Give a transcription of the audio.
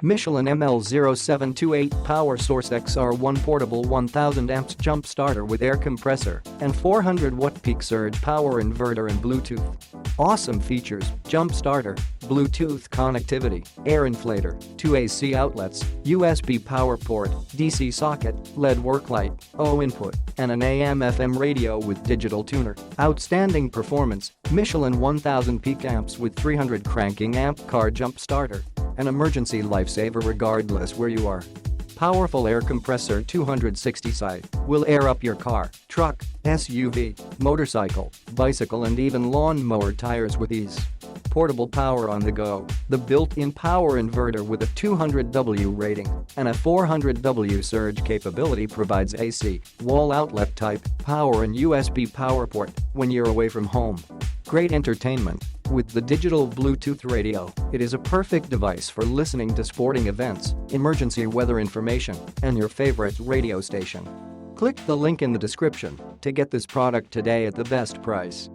Michelin ML0728 power source XR1 portable 1000 amps jump starter with air compressor and 400 watt peak surge power inverter and Bluetooth. Awesome features: jump starter, Bluetooth connectivity, air inflator, 2 AC outlets, USB power port, DC socket, LED worklight, O input, and an AM/FM radio with digital tuner. Outstanding performance: Michelin 1000 peak amps with 300 cranking amp car jump starter. An emergency lifesaver regardless where you are. Powerful air compressor 260 side will air up your car, truck, SUV, motorcycle, bicycle and even lawn mower tires with ease. Portable power on the go. The built-in power inverter with a 200W rating and a 400W surge capability provides AC, wall outlet type, power and USB power port when you're away from home. Great entertainment. With the digital Bluetooth radio, it is a perfect device for listening to sporting events, emergency weather information, and your favorite radio station. Click the link in the description to get this product today at the best price.